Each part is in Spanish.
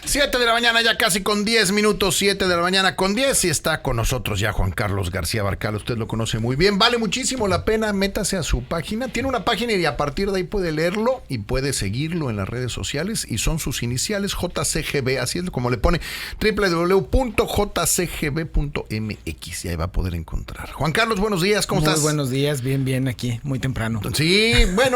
7 de la mañana, ya casi con 10 minutos, 7 de la mañana con 10, y está con nosotros ya Juan Carlos García Barcal, usted lo conoce muy bien, vale muchísimo la pena, métase a su página, tiene una página y a partir de ahí puede leerlo y puede seguirlo en las redes sociales y son sus iniciales, JCGB, así es como le pone, www.jcgb.mx y ahí va a poder encontrar. Juan Carlos, buenos días, ¿cómo estás? Muy buenos días, bien, aquí, muy temprano. Sí, bueno,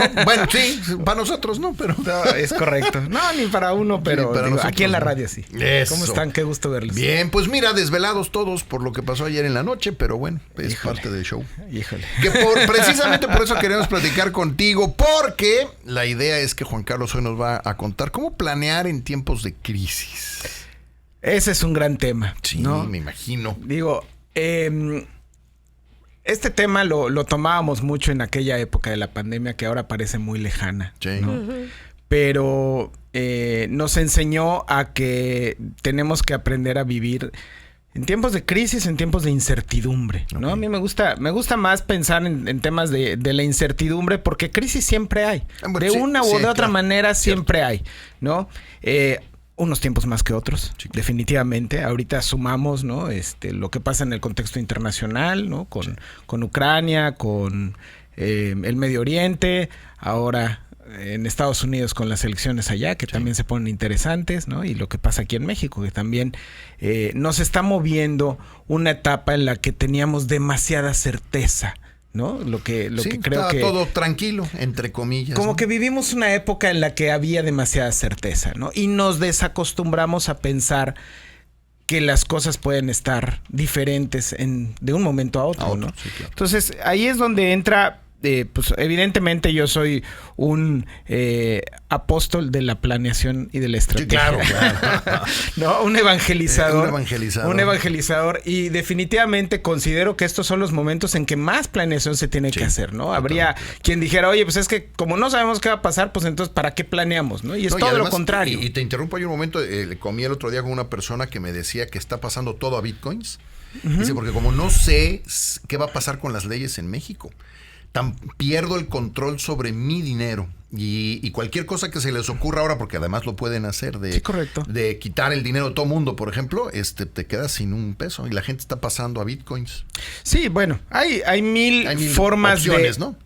sí, para nosotros no, pero... No, es correcto, no, ni para uno, pero sí, para digo, nosotros, aquí en la radio sí. Eso. ¿Cómo están? Qué gusto verlos. Bien, pues mira, desvelados todos por lo que pasó ayer en la noche, pero bueno, es parte del show. Híjole. Que precisamente por eso queremos platicar contigo, porque la idea es que Juan Carlos hoy nos va a contar cómo planear en tiempos de crisis. Ese es un gran tema, Sí, ¿no? me imagino. Digo, este tema lo tomábamos mucho en aquella época de la pandemia que ahora parece muy lejana, Sí. ¿no? Pero nos enseñó a que tenemos que aprender a vivir en tiempos de crisis, en tiempos de incertidumbre, ¿no? Okay. A mí me gusta más pensar en temas de la incertidumbre porque crisis siempre hay. Bueno, De sí, una sí, u de otra claro. manera siempre Cierto. hay, ¿no? Unos tiempos más que otros, sí, definitivamente. Ahorita sumamos, ¿no? Lo que pasa en el contexto internacional, ¿no? Con Ucrania, con el Medio Oriente, ahora en Estados Unidos con las elecciones allá, que sí, también se ponen interesantes, ¿no? Y lo que pasa aquí en México, que también nos está moviendo una etapa en la que teníamos demasiada certeza, ¿no? Lo que creo que todo tranquilo, entre comillas. Como ¿no? que vivimos una época en la que había demasiada certeza, ¿no? Y nos desacostumbramos a pensar que las cosas pueden estar diferentes de un momento a otro, ¿no? Sí, claro. Entonces, ahí es donde entra, pues evidentemente yo soy un apóstol de la planeación y de la estrategia. Sí, claro. ¿No? Un evangelizador. Un evangelizador. Y definitivamente considero que estos son los momentos en que más planeación se tiene que hacer, ¿no? Habría quien dijera, oye, pues es que como no sabemos qué va a pasar, pues entonces ¿para qué planeamos? ¿No? Y es todo además, lo contrario. Y te interrumpo ahí un momento, le comí el otro día con una persona que me decía que está pasando todo a bitcoins. Dice, porque como no sé qué va a pasar con las leyes en México, pierdo el control sobre mi dinero y cualquier cosa que se les ocurra ahora, porque además lo pueden hacer sí, correcto, de quitar el dinero de todo mundo, por ejemplo, te quedas sin un peso y la gente está pasando a bitcoins. Sí, bueno, hay mil formas opciones, ¿no?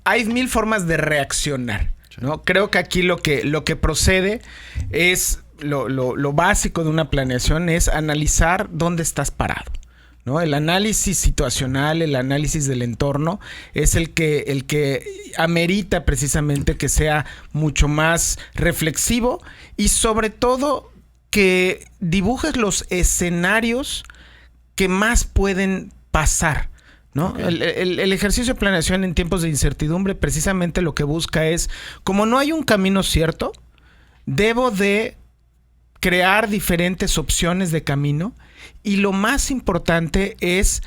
Hay mil formas de reaccionar, sí, ¿no? Creo que aquí lo que procede es lo básico de una planeación es analizar dónde estás parado, ¿no? El análisis situacional, el análisis del entorno es el que amerita precisamente que sea mucho más reflexivo y sobre todo que dibujes los escenarios que más pueden pasar, ¿no? Okay. El ejercicio de planeación en tiempos de incertidumbre precisamente lo que busca es, como no hay un camino cierto, debo de crear diferentes opciones de camino y lo más importante es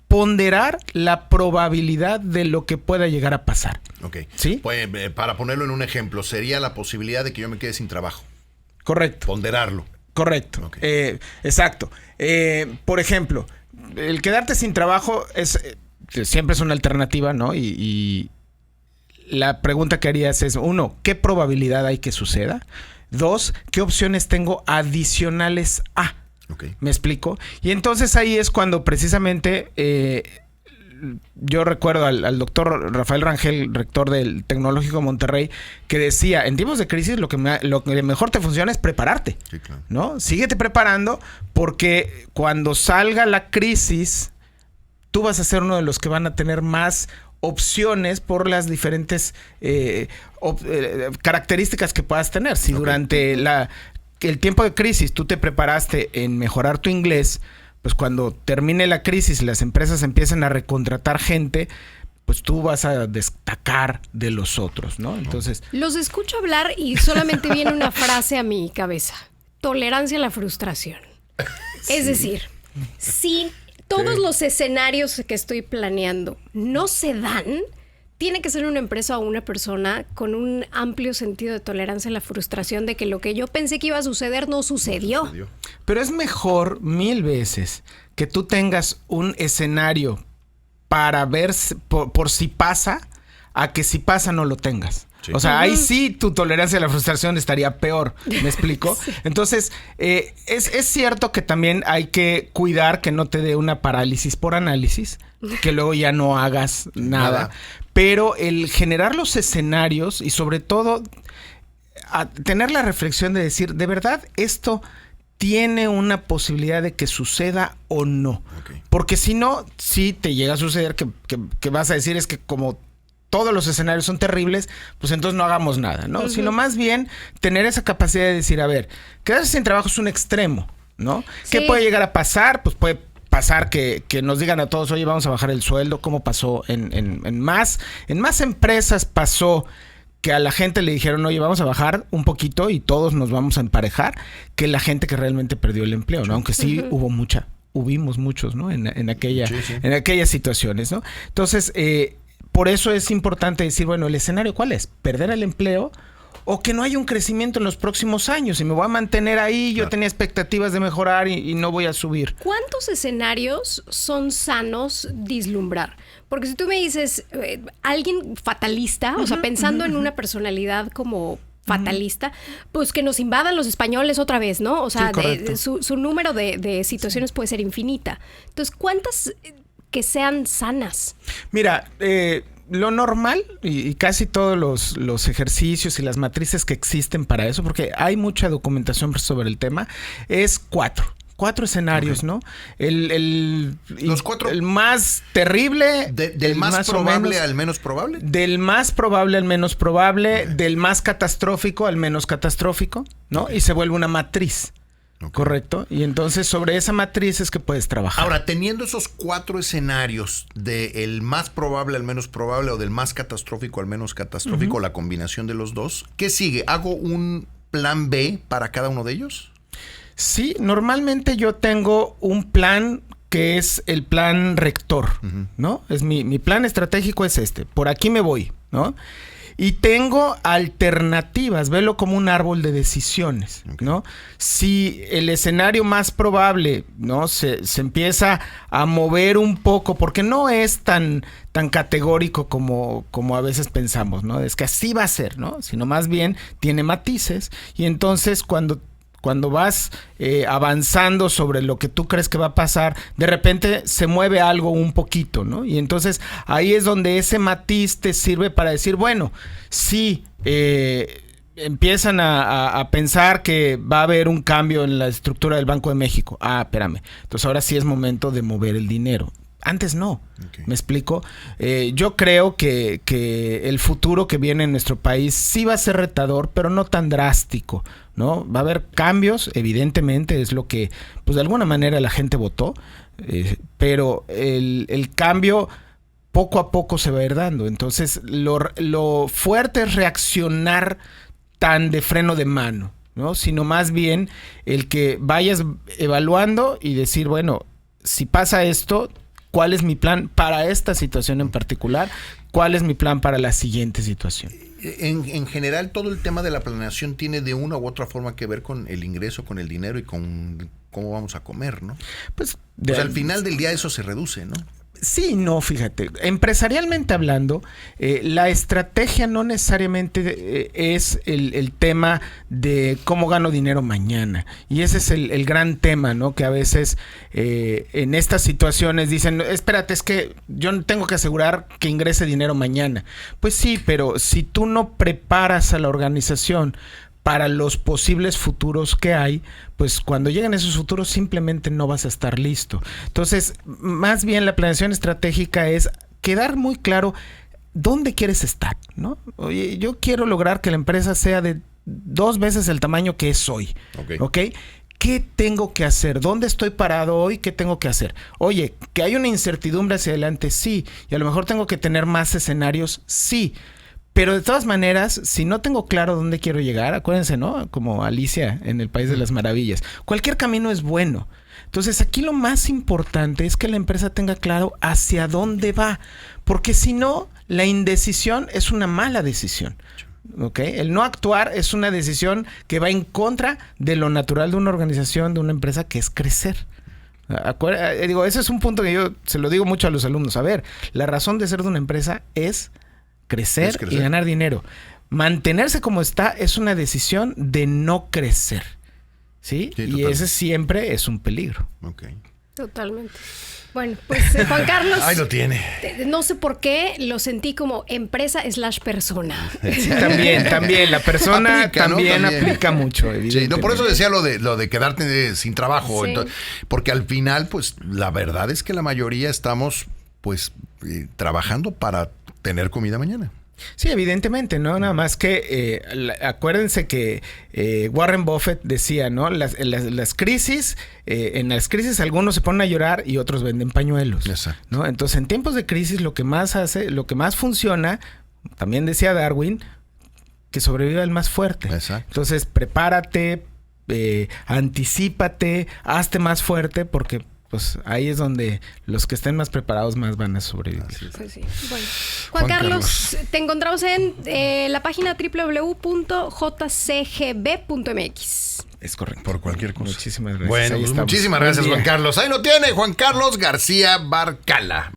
ponderar la probabilidad de lo que pueda llegar a pasar. Ok. ¿Sí? Pues, para ponerlo en un ejemplo, sería la posibilidad de que yo me quede sin trabajo. Correcto. Ponderarlo. Correcto. Okay. Exacto. Por ejemplo, el quedarte sin trabajo siempre es una alternativa, ¿no? Y la pregunta que harías es, 1, ¿qué probabilidad hay que suceda? 2, ¿qué opciones tengo adicionales a? Okay. ¿Me explico? Y entonces ahí es cuando precisamente yo recuerdo al doctor Rafael Rangel, rector del Tecnológico de Monterrey, que decía, en tiempos de crisis lo que mejor te funciona es prepararte. Sí, claro. ¿No? Síguete preparando porque cuando salga la crisis, tú vas a ser uno de los que van a tener más opciones por las diferentes características que puedas tener. Si durante el tiempo de crisis tú te preparaste en mejorar tu inglés, pues cuando termine la crisis y las empresas empiecen a recontratar gente, pues tú vas a destacar de los otros, ¿no? Entonces... Los escucho hablar y solamente viene una frase a mi cabeza. Tolerancia a la frustración. Sí. Es decir, si todos los escenarios que estoy planeando no se dan, tiene que ser una empresa o una persona con un amplio sentido de tolerancia a la frustración de que lo que yo pensé que iba a suceder no sucedió. Pero es mejor 1000 veces que tú tengas un escenario para ver por si pasa, a que si pasa no lo tengas. Sí. O sea, ahí sí tu tolerancia a la frustración estaría peor. ¿Me explico? Sí. Entonces, es cierto que también hay que cuidar que no te dé una parálisis por análisis, que luego ya no hagas nada. Pero el generar los escenarios y sobre todo tener la reflexión de decir, ¿de verdad esto tiene una posibilidad de que suceda o no? Okay. Porque si no, sí te llega a suceder que vas a decir es que como todos los escenarios son terribles, pues entonces no hagamos nada, ¿no? Sino más bien tener esa capacidad de decir, a ver, quedarse sin trabajo es un extremo, ¿no? Sí. ¿Qué puede llegar a pasar? Pues puede pasar que nos digan a todos, oye, vamos a bajar el sueldo, como pasó en más empresas pasó que a la gente le dijeron, oye, vamos a bajar un poquito y todos nos vamos a emparejar, que la gente que realmente perdió el empleo, ¿no? Aunque sí hubimos muchos, ¿no? En aquellas situaciones, ¿no? Entonces, por eso es importante decir, bueno, ¿el escenario cuál es? ¿Perder el empleo o que no haya un crecimiento en los próximos años? Y me voy a mantener ahí, yo tenía expectativas de mejorar y no voy a subir. ¿Cuántos escenarios son sanos vislumbrar? Porque si tú me dices, alguien fatalista, o sea, pensando en una personalidad como fatalista, pues que nos invadan los españoles otra vez, ¿no? O sea, su número de situaciones puede ser infinita. Entonces, ¿cuántas que sean sanas? Mira, lo normal y casi todos los ejercicios y las matrices que existen para eso, porque hay mucha documentación sobre el tema, es 4 escenarios, ¿no? Los 4. El más terrible. ¿Del más probable al menos probable? Del más probable al menos probable, del más catastrófico al menos catastrófico, ¿no? Y se vuelve una matriz. Okay. ¿Correcto? Y entonces sobre esa matriz es que puedes trabajar. Ahora, teniendo esos 4 escenarios del más probable al menos probable o del más catastrófico al menos catastrófico, la combinación de los dos, ¿qué sigue? ¿Hago un plan B para cada uno de ellos? Sí, normalmente yo tengo un plan que es el plan rector, ¿no? Es mi plan estratégico es este, por aquí me voy, ¿no? Y tengo alternativas, velo como un árbol de decisiones, ¿no? Si el escenario más probable, ¿no? Se empieza a mover un poco, porque no es tan categórico como a veces pensamos, ¿no? Es que así va a ser, ¿no? Sino más bien tiene matices y entonces cuando vas avanzando sobre lo que tú crees que va a pasar, de repente se mueve algo un poquito, ¿no? Y entonces ahí es donde ese matiz te sirve para decir, bueno, sí, empiezan a pensar que va a haber un cambio en la estructura del Banco de México. Ah, espérame. Entonces ahora sí es momento de mover el dinero. Antes no. Okay. ¿Me explico? Yo creo que el futuro que viene en nuestro país sí va a ser retador, pero no tan drástico, ¿no? Va a haber cambios, evidentemente, es lo que, pues de alguna manera la gente votó, pero el cambio poco a poco se va a ir dando. Entonces, lo fuerte es reaccionar tan de freno de mano, ¿no? Sino más bien el que vayas evaluando y decir, bueno, si pasa esto, ¿cuál es mi plan para esta situación en particular? ¿Cuál es mi plan para la siguiente situación? En general, todo el tema de la planeación tiene de una u otra forma que ver con el ingreso, con el dinero y con cómo vamos a comer, ¿no? Pues al final del día eso se reduce, ¿no? Sí, no, fíjate, empresarialmente hablando, la estrategia no necesariamente es el tema de cómo gano dinero mañana. Y ese es el gran tema, ¿no? Que a veces en estas situaciones dicen, espérate, es que yo tengo que asegurar que ingrese dinero mañana. Pues sí, pero si tú no preparas a la organización para los posibles futuros que hay, pues cuando lleguen esos futuros simplemente no vas a estar listo. Entonces, más bien la planeación estratégica es quedar muy claro dónde quieres estar, ¿no? Oye, yo quiero lograr que la empresa sea de 2 veces el tamaño que es hoy, ¿ok? ¿Qué tengo que hacer? ¿Dónde estoy parado hoy? ¿Qué tengo que hacer? Oye, que hay una incertidumbre hacia adelante, sí. Y a lo mejor tengo que tener más escenarios, sí. Pero de todas maneras, si no tengo claro dónde quiero llegar, acuérdense, ¿no? Como Alicia en el País de las Maravillas. Cualquier camino es bueno. Entonces, aquí lo más importante es que la empresa tenga claro hacia dónde va. Porque si no, la indecisión es una mala decisión. ¿Ok? El no actuar es una decisión que va en contra de lo natural de una organización, de una empresa, que es crecer. Digo, ese es un punto que yo se lo digo mucho a los alumnos. A ver, la razón de ser de una empresa es crecer y ganar dinero. mantenerse como está es una decisión de no crecer. ¿Sí? Sí, Y ese siempre es un peligro. Ok. Totalmente. Bueno, pues Juan Carlos. Ahí lo tiene. No sé por qué lo sentí como empresa/persona. Sí, también. La persona Aplica, ¿no? también También. aplica mucho, evidentemente. Sí, no, por eso decía lo de quedarte sin trabajo. Sí. Entonces, porque al final, pues, la verdad es que la mayoría estamos, pues, trabajando para tener comida mañana. Sí, evidentemente, ¿no? Nada más que acuérdense que Warren Buffett decía, ¿no? Las crisis, en las crisis algunos se ponen a llorar y otros venden pañuelos. Exacto. ¿No? Entonces, en tiempos de crisis lo que más funciona, también decía Darwin, que sobreviva el más fuerte. Exacto. Entonces, prepárate, anticípate, hazte más fuerte porque pues ahí es donde los que estén más preparados más van a sobrevivir. Pues sí. Bueno. Juan Carlos, te encontramos en la página www.jcgb.mx. Es correcto. Por cualquier cosa. Muchísimas gracias. Bueno, Ahí pues estamos. muchísimas Buen gracias, día. Juan Carlos. Ahí lo tiene, Juan Carlos García Barcala.